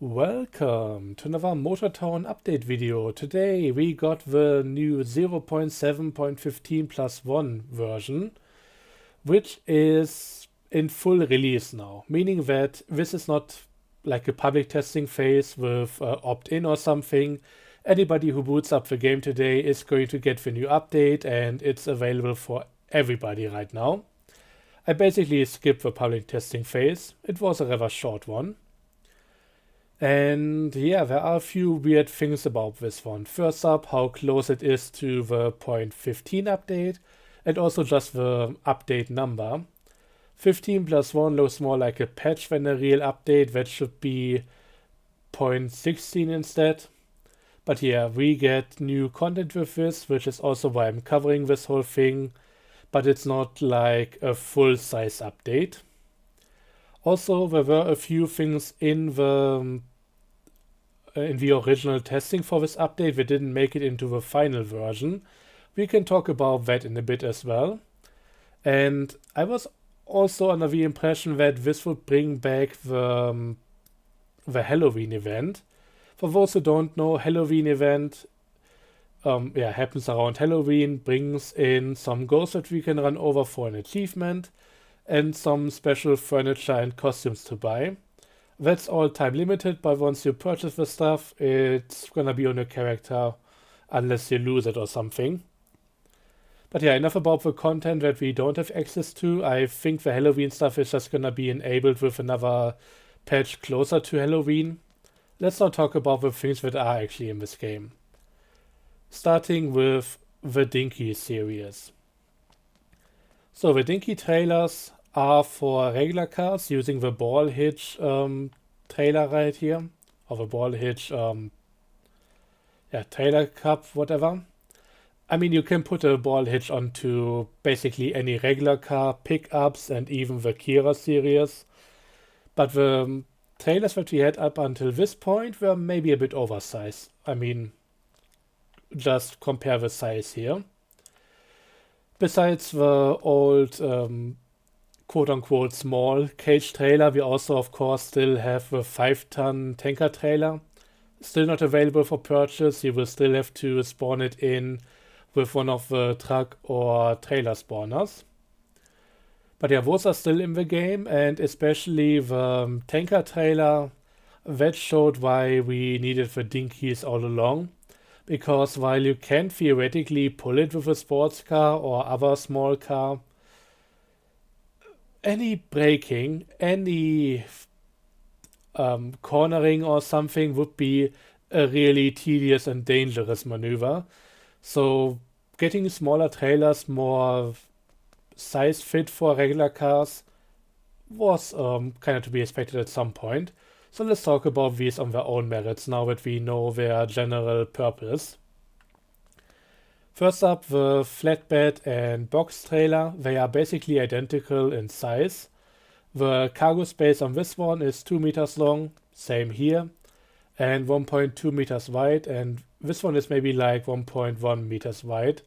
Welcome to another MotorTown update video. Today we got the new 0.7.15 plus 1 version, which is in full release now, meaning that this is not like a public testing phase with opt-in or something. Anybody who boots up the game today is going to get the new update and it's available for everybody right now. I basically skipped the public testing phase. It was a rather short one. And yeah, there are a few weird things about this one. First up, how close it is to the 0.15 update, and also just the update number. 15 plus 1 looks more like a patch than a real update. That should be 0.16 instead. But yeah, we get new content with this, which is also why I'm covering this whole thing. But it's not like a full-size update. Also, there were a few things in the original testing for this update that didn't make it into the final version. We can talk about that in a bit as well. And I was also under the impression that this would bring back the Halloween event. For those who don't know, Halloween event happens around Halloween, brings in some ghosts that we can run over for an achievement, and some special furniture and costumes to buy. That's all time limited, but once you purchase the stuff, it's gonna be on your character unless you lose it or something. But yeah, enough about the content that we don't have access to. I think the Halloween stuff is just gonna be enabled with another patch closer to Halloween. Let's now talk about the things that are actually in this game. Starting with the Dinky series. So the Dinky trailers are for regular cars using the ball hitch trailer right here, or the ball hitch trailer cup, whatever. I mean, you can put a ball hitch onto basically any regular car, pickups, and even the Kira series. But the trailers that we had up until this point were maybe a bit oversized. I mean, just compare the size here. Besides the old quote-unquote small cage trailer, we also of course still have the 5-ton tanker trailer. Still not available for purchase. You will still have to spawn it in with one of the truck or trailer spawners. But yeah, those are still in the game, and especially the tanker trailer, that showed why we needed the Dinkies all along. Because while you can theoretically pull it with a sports car or other small car, any braking, any cornering or something would be a really tedious and dangerous maneuver. So getting smaller trailers, more size fit for regular cars, was kind of to be expected at some point. So let's talk about these on their own merits now that we know their general purpose. First up, the flatbed and box trailer. They are basically identical in size. The cargo space on this one is 2 meters long, same here, and 1.2 meters wide, and this one is maybe like 1.1 meters wide.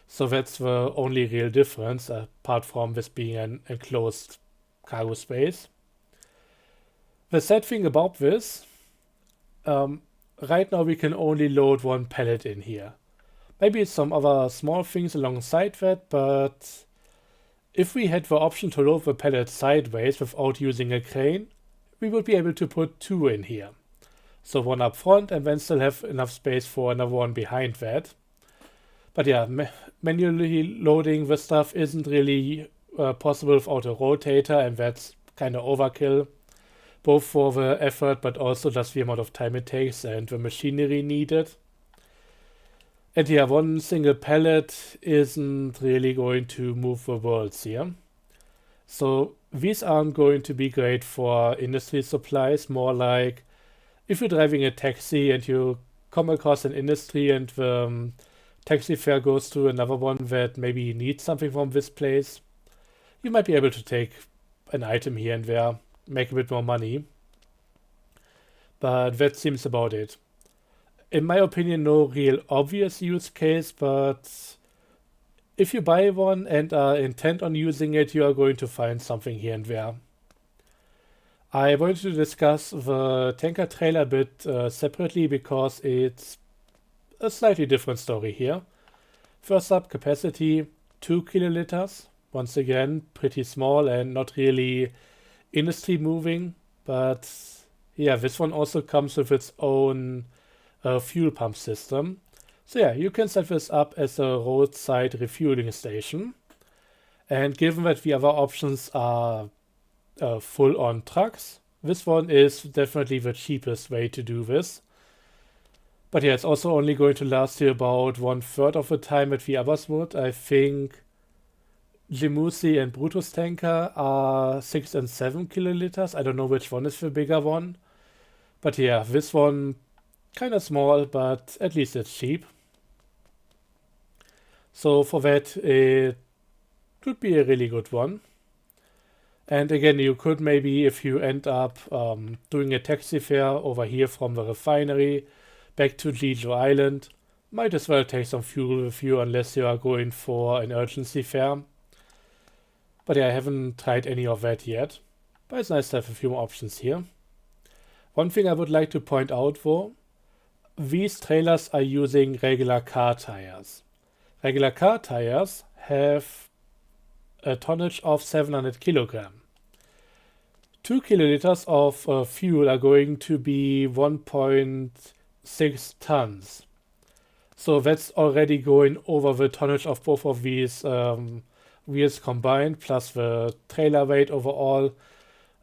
So that's the only real difference, apart from this being an enclosed cargo space. The sad thing about this, right now we can only load one pallet in here. Maybe some other small things alongside that, but if we had the option to load the pallet sideways without using a crane, we would be able to put 2 in here. So one up front and then still have enough space for another one behind that. But yeah, manually loading the stuff isn't really possible without a rotator, and that's kind of overkill. Both for the effort, but also just the amount of time it takes and the machinery needed. And yeah, one single pallet isn't really going to move the worlds here. So these aren't going to be great for industry supplies, more like if you're driving a taxi and you come across an industry and the taxi fare goes to another one that maybe needs something from this place, you might be able to take an item here and there, make a bit more money. But that seems about it. In my opinion, no real obvious use case, but if you buy one and are intent on using it, you are going to find something here and there. I wanted to discuss the tanker trailer a bit separately because it's a slightly different story here. First up, capacity 2 kiloliters. Once again, pretty small and not really industry moving, but yeah, this one also comes with its own fuel pump system. So yeah, you can set this up as a roadside refueling station. And given that the other options are full-on trucks, this one is definitely the cheapest way to do this. But yeah, it's also only going to last you about 1/3 of the time that the others would. I think Jimusi and Brutus tanker are 6 and 7 kiloliters. I don't know which one is the bigger one. But yeah, this one kind of small, but at least it's cheap. So for that, it would be a really good one. And again, you could maybe, if you end up doing a taxi fare over here from the refinery back to Jeju Island, might as well take some fuel with you unless you are going for an urgency fare. But yeah, I haven't tried any of that yet. But it's nice to have a few more options here. One thing I would like to point out though, these trailers are using regular car tires. Regular car tires have a tonnage of 700 kilogram. 2 kiloliters of fuel are going to be 1.6 tons. So that's already going over the tonnage of both of these wheels combined, plus the trailer weight overall.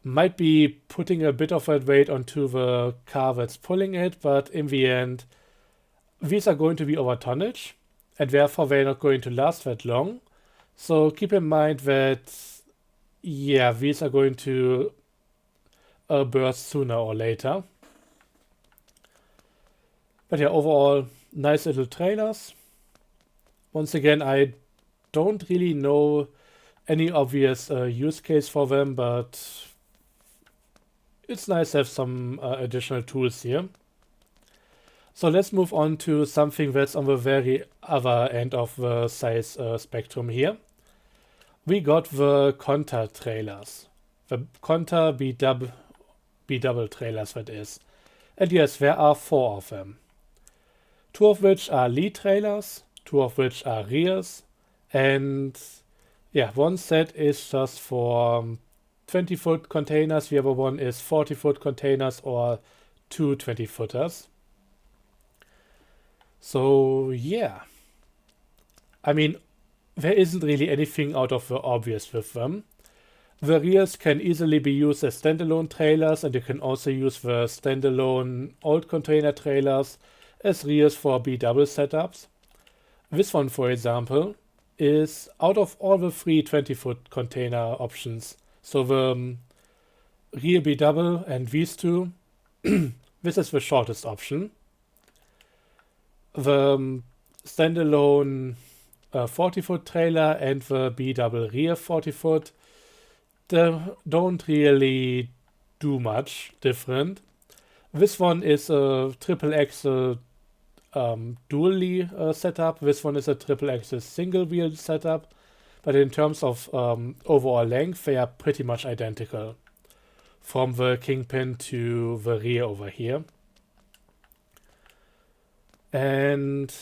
Might be putting a bit of that weight onto the car that's pulling it, but in the end, these are going to be over tonnage, and therefore they're not going to last that long. So keep in mind that, yeah, these are going to burst sooner or later. But yeah, overall, nice little trailers. Once again, I don't really know any obvious use case for them, but it's nice to have some additional tools here. So let's move on to something that's on the very other end of the size spectrum here. We got the Conta trailers, the Conta B-double trailers that is. And yes, there are 4 of them. 2 of which are lead trailers, 2 of which are rears, and yeah, one set is just for 20-foot containers, the other one is 40-foot containers or 2 20-footers. So yeah, I mean, there isn't really anything out of the obvious with them. The rears can easily be used as standalone trailers, and you can also use the standalone old container trailers as rears for B-double setups. This one, for example, is out of all the 3 20-foot container options. So the rear B-double and these two, this is the shortest option. The standalone 40-foot trailer and the B-double rear 40-foot, they don't really do much different. This one is a triple axle dually setup. This one is a triple axle single wheel setup. But in terms of overall length, they are pretty much identical from the kingpin to the rear over here. And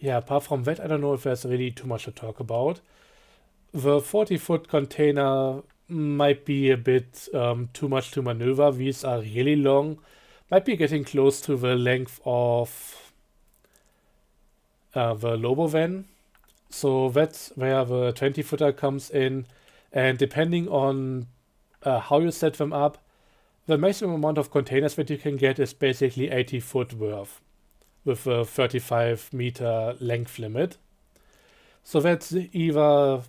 yeah, apart from that, I don't know if there's really too much to talk about. The 40-foot container might be a bit too much to maneuver. These are really long. Might be getting close to the length of the Lobo van. So that's where the 20-footer comes in. And depending on how you set them up, the maximum amount of containers that you can get is basically 80 foot worth with a 35 meter length limit. So that's either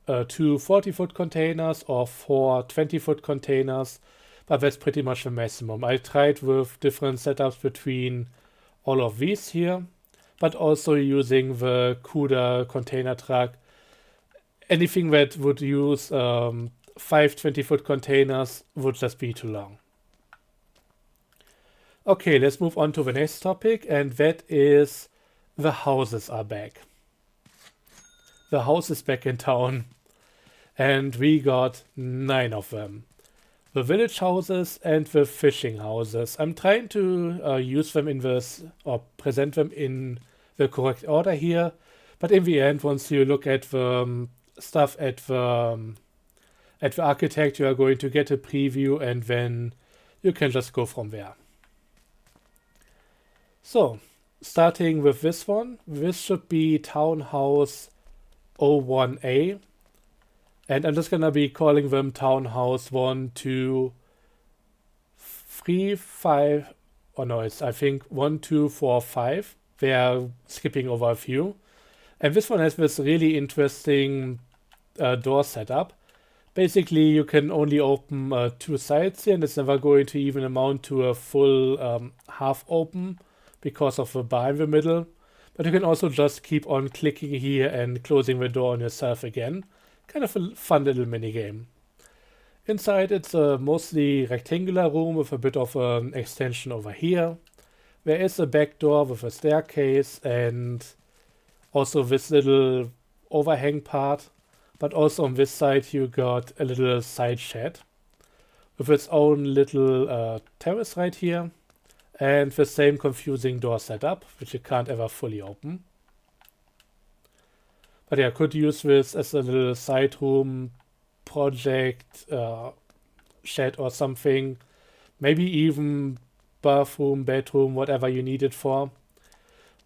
2 40-foot containers or 4 20-foot containers, but that's pretty much the maximum. I tried with different setups between all of these here, but also using the CUDA container truck. Anything that would use 5 20-foot containers would just be too long. Okay, let's move on to the next topic, and that is the houses are back. The house is back in town. and we got 9 of them. The village houses and the fishing houses. I'm trying to use them in this, or present them in the correct order here, but in the end, once you look at the stuff at the architect, you are going to get a preview, and then you can just go from there. So, starting with this one, this should be Townhouse 01A. And I'm just going to be calling them Townhouse 1, 2, 3, 5, oh no, it's I think 1, 2, 4, 5. They are skipping over a few. And this one has this really interesting door setup. Basically, you can only open 2 sides here, and it's never going to even amount to a full half open because of the bar in the middle. But you can also just keep on clicking here and closing the door on yourself again. Kind of a fun little mini game. Inside, it's a mostly rectangular room with a bit of an extension over here. There is a back door with a staircase and also this little overhang part. But also on this side, you got a little side shed with its own little terrace right here. And the same confusing door setup, which you can't ever fully open. But yeah, I could use this as a little side room project, shed or something. Maybe even bathroom, bedroom, whatever you need it for.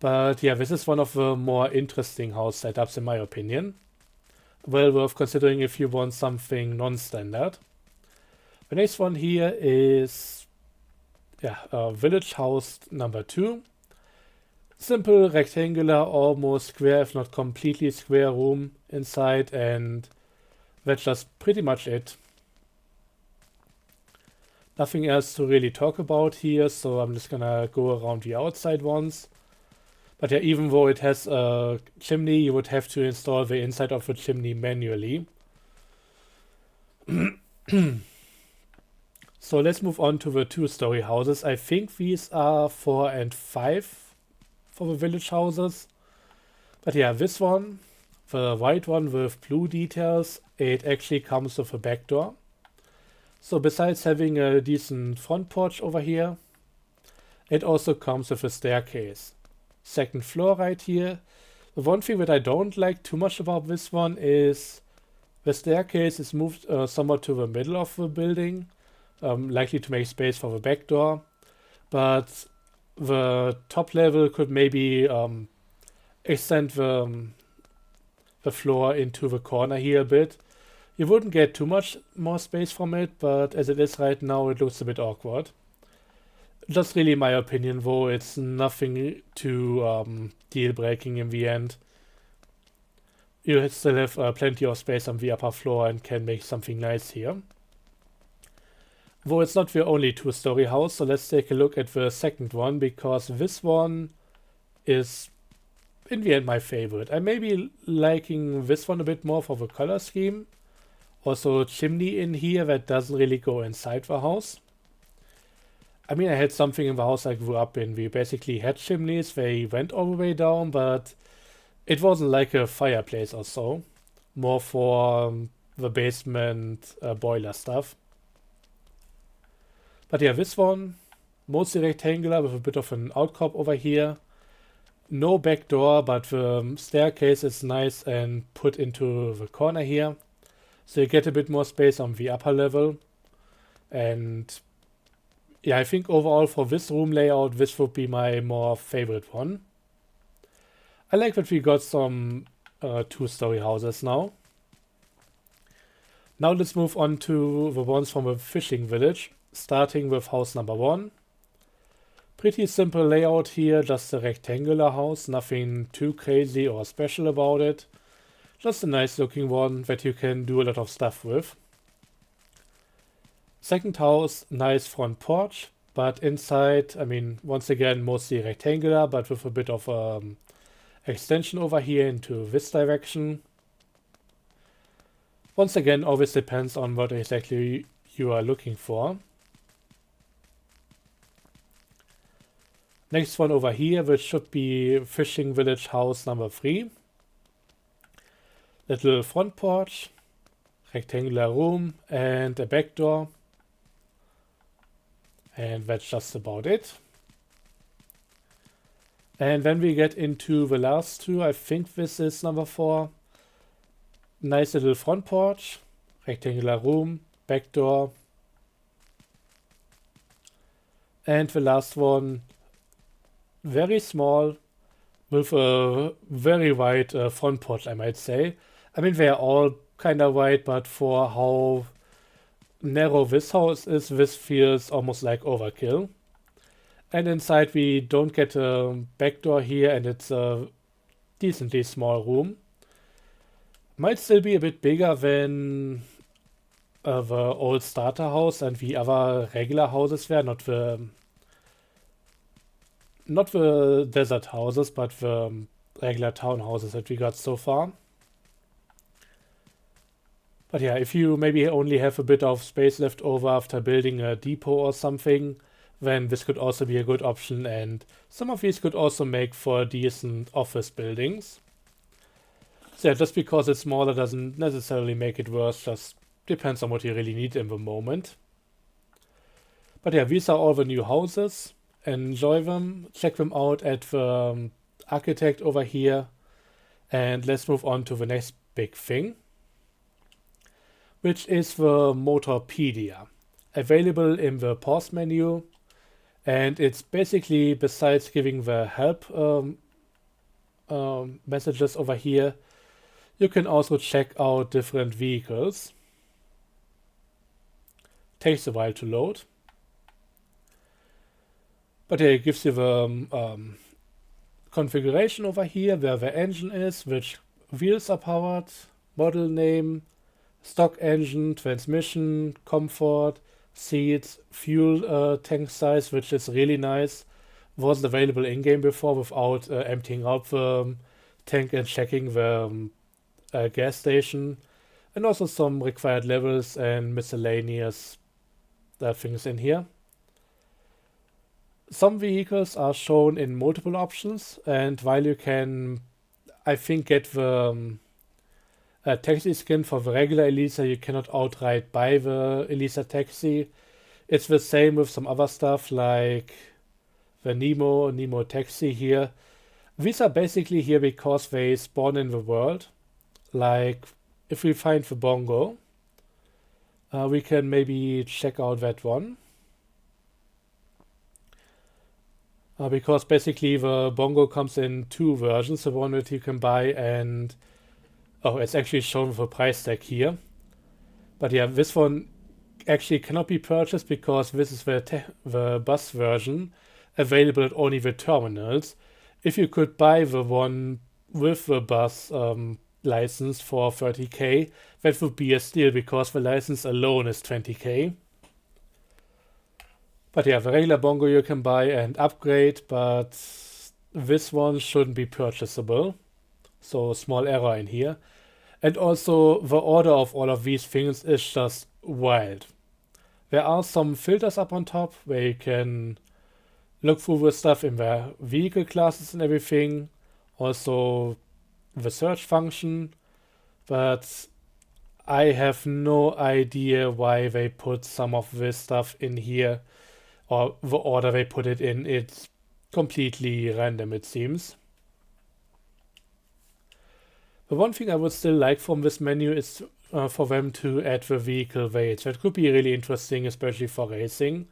But yeah, this is one of the more interesting house setups in my opinion. Well worth considering if you want something non-standard. The next one here is village house number 2. Simple, rectangular, almost square, if not completely square room inside, and that's just pretty much it. Nothing else to really talk about here, so I'm just gonna go around the outside ones. But yeah, even though it has a chimney, you would have to install the inside of the chimney manually. So let's move on to the 2-story houses. I think these are 4 and 5. For the village houses. But yeah, this one, the white one with blue details, it actually comes with a back door. So besides having a decent front porch over here, it also comes with a staircase. Second floor right here. The one thing that I don't like too much about this one is the staircase is moved somewhat to the middle of the building, likely to make space for the back door. But the top level could maybe extend the floor into the corner here a bit. You wouldn't get too much more space from it, but as it is right now, it looks a bit awkward. Just really my opinion, though, it's nothing too deal-breaking in the end. You still have plenty of space on the upper floor and can make something nice here. Though it's not the only 2-story house, so let's take a look at the second one, because this one is, in the end, my favorite. I may be liking this one a bit more for the color scheme. Also, chimney in here that doesn't really go inside the house. I mean, I had something in the house I grew up in. We basically had chimneys, they went all the way down, but it wasn't like a fireplace or so. More for the basement boiler stuff. But yeah, this one, mostly rectangular with a bit of an outcrop over here. No back door, but the staircase is nice and put into the corner here. So you get a bit more space on the upper level. And yeah, I think overall for this room layout, this would be my more favorite one. I like that we got some 2-story houses now. Now let's move on to the ones from the fishing village. Starting with house number 1. Pretty simple layout here, just a rectangular house, nothing too crazy or special about it. Just a nice looking one that you can do a lot of stuff with. Second house, nice front porch, but inside, I mean, once again, mostly rectangular, but with a bit of extension over here into this direction. Once again, always depends on what exactly you are looking for. Next one over here, which should be Fishing Village house number 3. Little front porch, rectangular room and a back door. And that's just about it. And then we get into the last two. I think this is number 4. Nice little front porch, rectangular room, back door. And the last one, very small, with a very wide front porch, I might say. I mean, they're all kind of wide, but for how narrow this house is, this feels almost like overkill. And inside we don't get a back door here, and it's a decently small room. Might still be a bit bigger than the old starter house and the other regular houses were, not the desert houses, but the regular townhouses that we got so far. But yeah, if you maybe only have a bit of space left over after building a depot or something, then this could also be a good option, and some of these could also make for decent office buildings. So yeah, just because it's smaller doesn't necessarily make it worse, just depends on what you really need in the moment. But yeah, these are all the new houses. Enjoy them, check them out at the architect over here, and let's move on to the next big thing, which is the Motorpedia, available in the pause menu. And it's basically, besides giving the help messages over here, you can also check out different vehicles. Takes a while to load. But yeah, it gives you the configuration over here, where the engine is, which wheels are powered, model name, stock engine, transmission, comfort, seats, fuel tank size, which is really nice. Wasn't available in-game before without emptying out the tank and checking the gas station. And also some required levels and miscellaneous things in here. Some vehicles are shown in multiple options, and while you can, I think, get the taxi skin for the regular Elisa, you cannot outright buy the Elisa taxi. It's the same with some other stuff like the Nemo taxi here. These are basically here because they spawn in the world. Like if we find the Bongo, we can maybe check out that one. Because basically the Bongo comes in 2 versions, the one that you can buy, and oh, it's actually shown with a price tag here. But yeah, this one actually cannot be purchased because this is the bus version available at only the terminals. If you could buy the one with the bus license for 30k, that would be a steal because the license alone is 20k. But yeah, the regular Bongo you can buy and upgrade, but this one shouldn't be purchasable. So small error in here. And also the order of all of these things is just wild. There are some filters up on top where you can look through the stuff in the vehicle classes and everything. Also the search function. But I have no idea why they put some of this stuff in here, or the order they put it in. It's completely random, it seems. The one thing I would still like from this menu is for them to add the vehicle weights. That could be really interesting, especially for racing.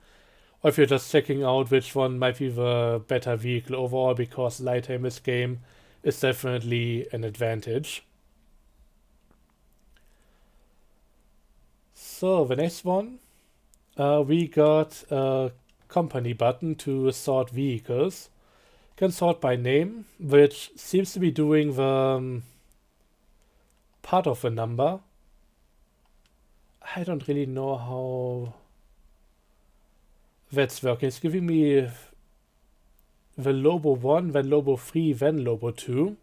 Or if you're just checking out which one might be the better vehicle overall, because lighter in this game is definitely an advantage. So the next one, we got a company button to sort vehicles. You can sort by name, which seems to be doing the part of the number. I don't really know how that's working. It's giving me the Lobo 1, then Lobo 3, then Lobo 2.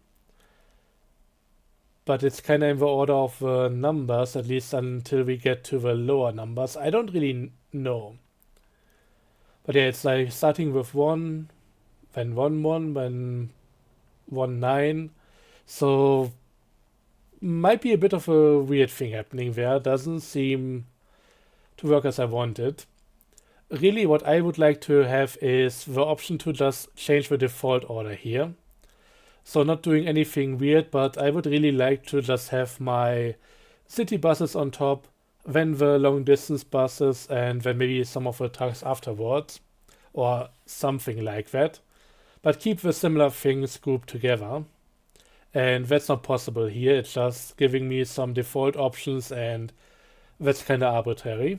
But it's kind of in the order of the numbers, at least until we get to the lower numbers. I don't really know. But yeah, it's like starting with 1, then 1, 1, then 1, 9. So might be a bit of a weird thing happening there. Doesn't seem to work as I wanted. Really, what I would like to have is the option to just change the default order here. So not doing anything weird, but I would really like to just have my city buses on top, then the long distance buses, and then maybe some of the trucks afterwards, or something like that. But keep the similar things grouped together. And that's not possible here, it's just giving me some default options, and that's kind of arbitrary.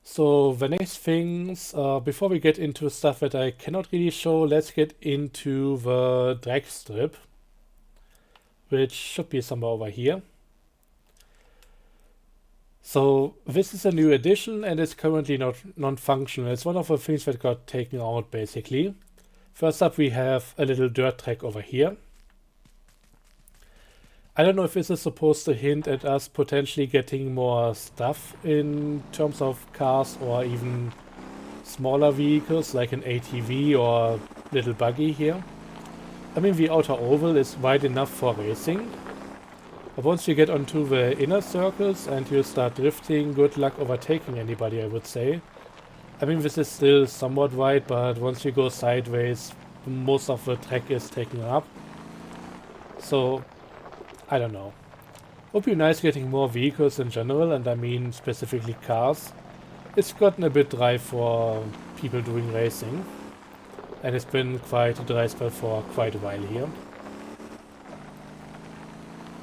So the next things, before we get into stuff that I cannot really show, let's get into the drag strip, which should be somewhere over here. So this is a new addition and it's currently not non-functional. It's one of the things that got taken out basically. First up we have a little dirt track over here. I don't know if this is supposed to hint at us potentially getting more stuff in terms of cars or even smaller vehicles like an ATV or little buggy here. I mean, the outer oval is wide enough for racing. But once you get onto the inner circles and you start drifting, good luck overtaking anybody, I would say. I mean, this is still somewhat wide, but once you go sideways, most of the track is taken up. So, I don't know. Would be nice getting more vehicles in general, and I mean specifically cars. It's gotten a bit dry for people doing racing. And it's been quite a dry spell for quite a while here.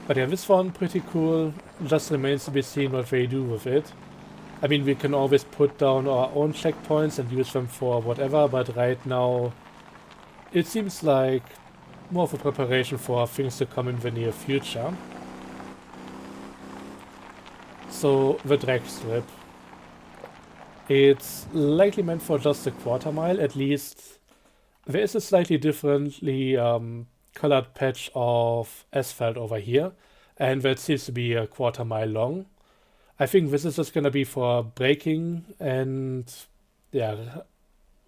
But yeah, this one pretty cool. Just remains to be seen what they do with it. I mean, we can always put down our own checkpoints and use them for whatever, but right now it seems like more of a preparation for things to come in the near future. So, the drag strip. It's likely meant for just a quarter mile, at least. There is a slightly differently colored patch of asphalt over here, and that seems to be a quarter mile long. I think this is just gonna be for braking and yeah,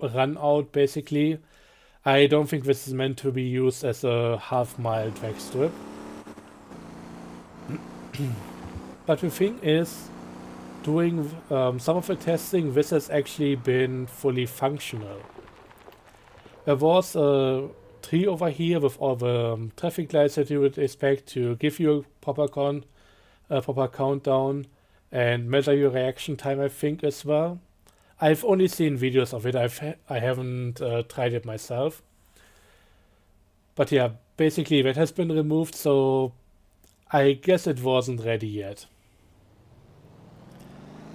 run out basically. I don't think this is meant to be used as a half-mile drag strip. But the thing is, doing some of the testing, this has actually been fully functional. There was a tree over here with all the traffic lights that you would expect to give you a proper countdown and measure your reaction time, I think, as well. I've only seen videos of it. I haven't tried it myself. But yeah, basically that has been removed, so I guess it wasn't ready yet.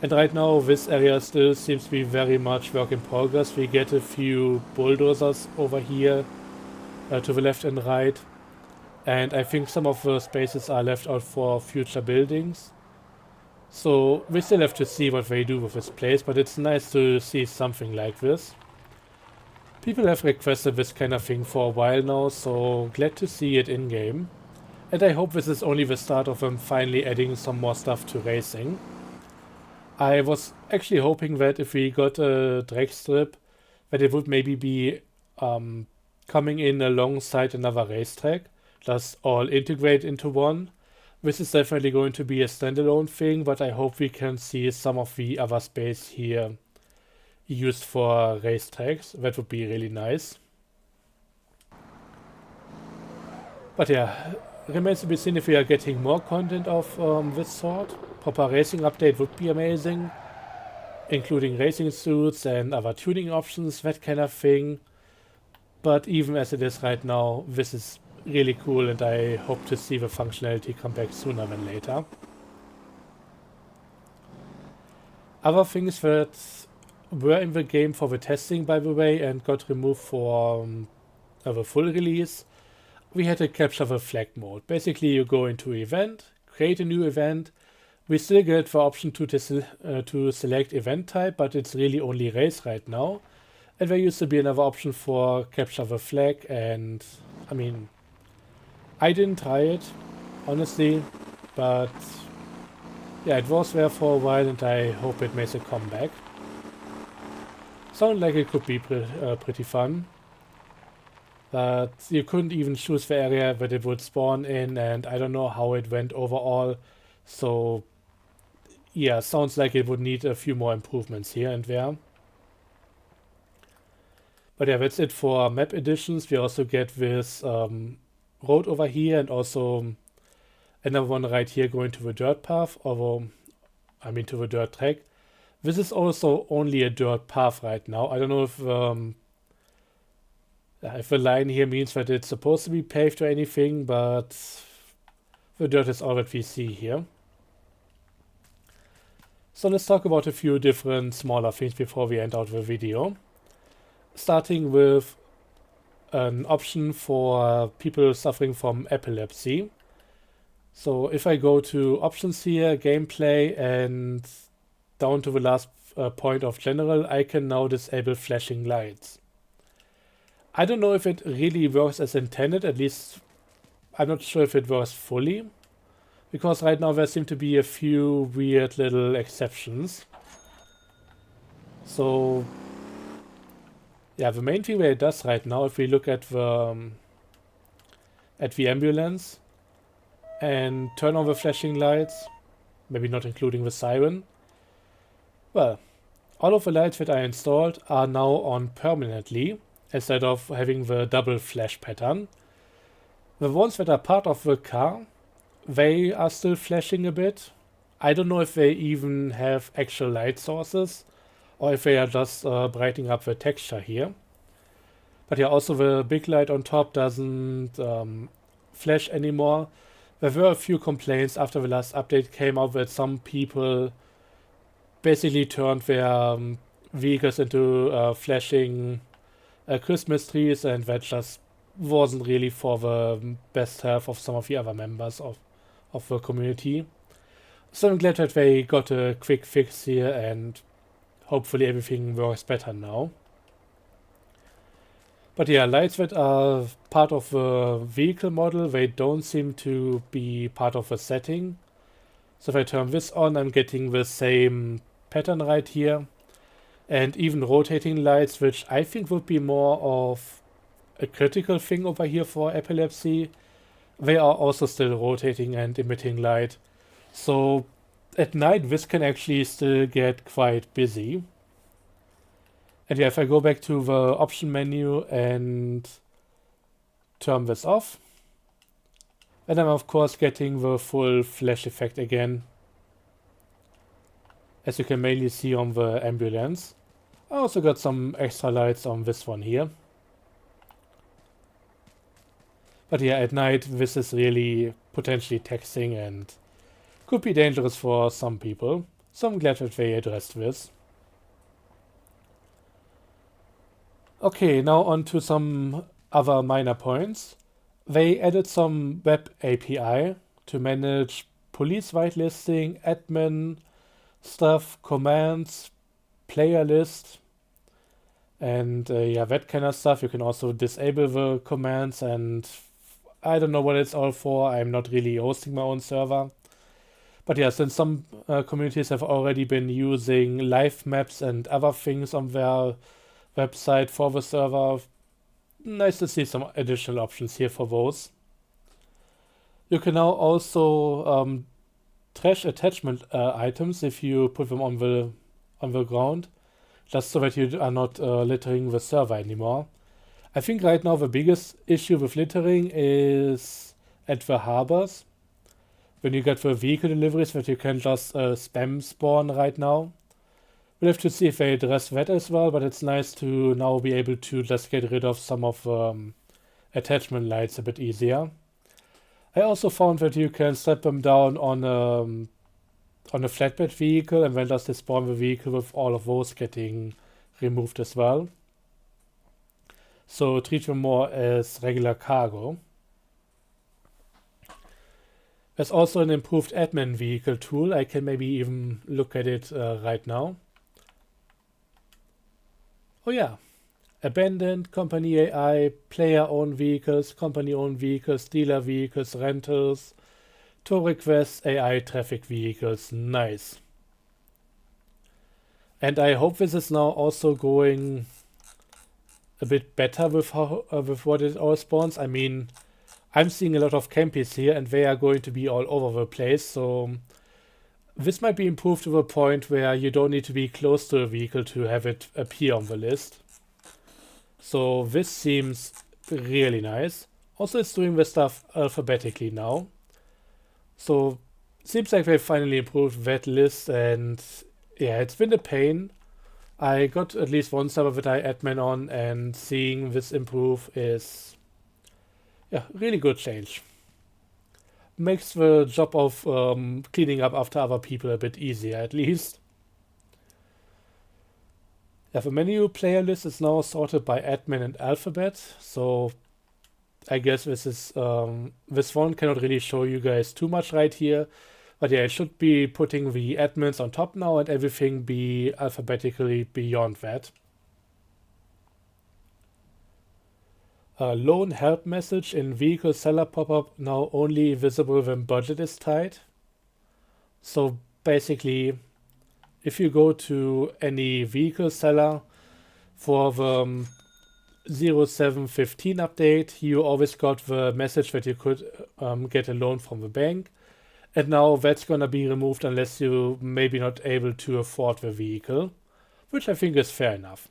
And right now this area still seems to be very much work in progress. We get a few bulldozers over here to the left and right. And I think some of the spaces are left out for future buildings. So we still have to see what they do with this place, but it's nice to see something like this. People have requested this kind of thing for a while now, so glad to see it in-game. And I hope this is only the start of them finally adding some more stuff to racing. I was actually hoping that if we got a drag strip, that it would maybe be coming in alongside another racetrack, just all integrate into one. This is definitely going to be a standalone thing, but I hope we can see some of the other space here used for racetracks. That would be really nice. But yeah, remains to be seen if we are getting more content of this sort. Proper racing update would be amazing, including racing suits and other tuning options, that kind of thing. But even as it is right now, this is really cool and I hope to see the functionality come back sooner than later. Other things that were in the game for the testing, by the way, and got removed for the full release, we had a capture the flag mode. Basically you go into event, create a new event. We still get the option to select event type, but it's really only race right now. And there used to be another option for capture the flag, and I mean, I didn't try it, honestly, but yeah, it was there for a while and I hope it makes a comeback. Sounds like it could be pretty fun. but you couldn't even choose the area that it would spawn in, and I don't know how it went overall. So yeah, sounds like it would need a few more improvements here and there. But yeah, that's it for map additions. We also get this road over here, and also another one right here going to the dirt path, although I mean to the dirt track. This is also only a dirt path right now. I don't know if the line here means that it's supposed to be paved or anything, but the dirt is all that we see here. So let's talk about a few different smaller things before we end out the video. Starting with an option for people suffering from epilepsy. So if I go to options here, gameplay, and down to the last point of general, I can now disable flashing lights. I don't know if it really works as intended, at least I'm not sure if it works fully, because right now there seem to be a few weird little exceptions. So yeah, the main thing that it does right now, if we look at the ambulance and turn on the flashing lights, maybe not including the siren, well, all of the lights that I installed are now on permanently, instead of having the double flash pattern. The ones that are part of the car, they are still flashing a bit. I don't know if they even have actual light sources, or if they are just brightening up the texture here. But yeah, also the big light on top doesn't flash anymore. There were a few complaints after the last update came out that some people basically turned their vehicles into flashing Christmas trees, and that just wasn't really for the best health of some of the other members of the community. So I'm glad that they got a quick fix here, and hopefully everything works better now. But yeah, lights that are part of the vehicle model, they don't seem to be part of the setting. So if I turn this on, I'm getting the same pattern right here. And even rotating lights, which I think would be more of a critical thing over here for epilepsy, they are also still rotating and emitting light. So at night this can actually still get quite busy. And yeah, if I go back to the option menu and turn this off, then I'm of course getting the full flash effect again, as you can mainly see on the ambulance. I also got some extra lights on this one here. But yeah, at night this is really potentially taxing and could be dangerous for some people. So I'm glad that they addressed this. Okay, now on to some other minor points. They added some web API to manage police whitelisting, admin stuff, commands, player list, and yeah, that kind of stuff. You can also disable the commands, and I don't know what it's all for. I'm not really hosting my own server. But yeah, since some communities have already been using live maps and other things on their website for the server, nice to see some additional options here for those. You can now also trash attachment items if you put them on the ground, just so that you are not littering the server anymore. I think right now the biggest issue with littering is at the harbors, when you get the vehicle deliveries that you can just spam spawn right now. We'll have to see if they address that as well, but it's nice to now be able to just get rid of some of attachment lights a bit easier. I also found that you can strap them down on a flatbed vehicle, and then just despawn the vehicle with all of those getting removed as well. So treat them more as regular cargo. There's also an improved admin vehicle tool. I can maybe even look at it right now. Oh yeah, abandoned, company AI, player-owned vehicles, company-owned vehicles, dealer vehicles, rentals, tow requests, AI traffic vehicles. Nice. And I hope this is now also going a bit better with how with what it all spawns. I mean, I'm seeing a lot of campies here, and they are going to be all over the place. So this might be improved to the point where you don't need to be close to a vehicle to have it appear on the list. So this seems really nice. Also, it's doing the stuff alphabetically now. So seems like they finally improved that list, and yeah, it's been a pain. I got at least one server that I admin on, and seeing this improve is, yeah, really good change. Makes the job of cleaning up after other people a bit easier, at least. Yeah, the menu player list is now sorted by admin and alphabet, so I guess this is this one cannot really show you guys too much right here, but yeah, it should be putting the admins on top now and everything be alphabetically beyond that. Loan help message in vehicle seller pop-up now only visible when budget is tight. So basically, if you go to any vehicle seller for the 0715 update, you always got the message that you could get a loan from the bank. And now that's gonna be removed unless you maybe not able to afford the vehicle, which I think is fair enough.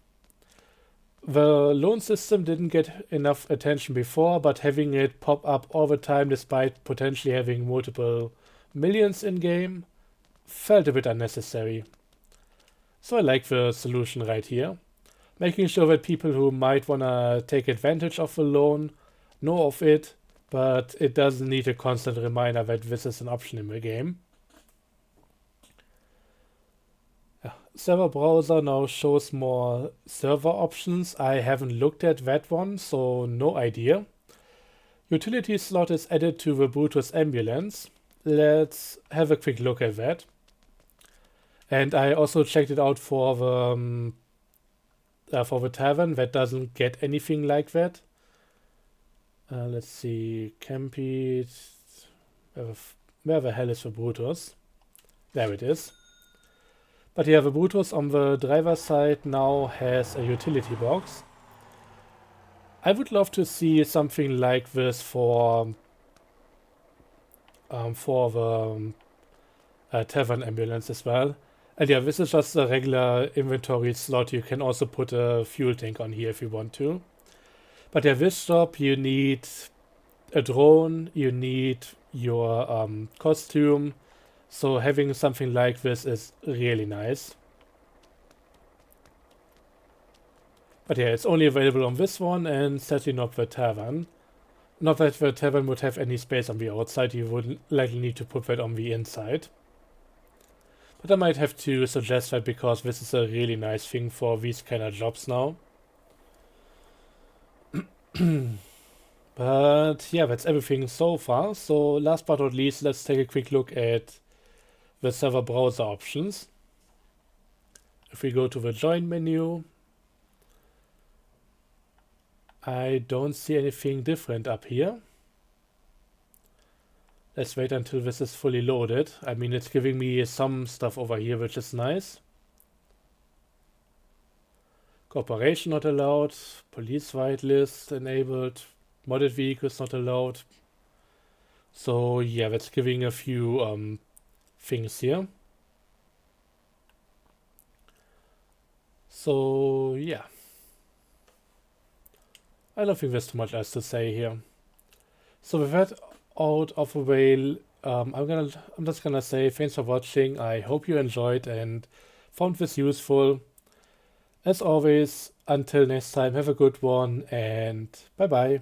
The loan system didn't get enough attention before, but having it pop up all the time despite potentially having multiple millions in game felt a bit unnecessary. So I like the solution right here. Making sure that people who might wanna take advantage of the loan know of it, but it doesn't need a constant reminder that this is an option in the game. Server browser now shows more server options. I haven't looked at that one, so no idea. Utility slot is added to the Brutus ambulance. Let's have a quick look at that. And I also checked it out for the tavern. That doesn't get anything like that. Let's see, Campy. Where the hell is the Brutus? There it is. But yeah, the Brutus on the driver's side now has a utility box. I would love to see something like this for the tavern ambulance as well. And yeah, this is just a regular inventory slot. You can also put a fuel tank on here if you want to. But yeah, this shop, you need a drone, you need your costume. So having something like this is really nice. But yeah, it's only available on this one and setting up the tavern. Not that the tavern would have any space on the outside, you would likely need to put that on the inside. But I might have to suggest that because this is a really nice thing for these kind of jobs now. But yeah, that's everything so far. So last but not least, let's take a quick look at the server browser options. If we go to the join menu, I don't see anything different up here. Let's wait until this is fully loaded. I mean, it's giving me some stuff over here, which is nice. Cooperation not allowed, police whitelist enabled, modded vehicles not allowed. So yeah, that's giving a few things here. So yeah, I don't think there's too much else to say here. So with that out of the way, I'm just gonna say thanks for watching. I hope you enjoyed and found this useful. As always, until next time, have a good one and bye bye.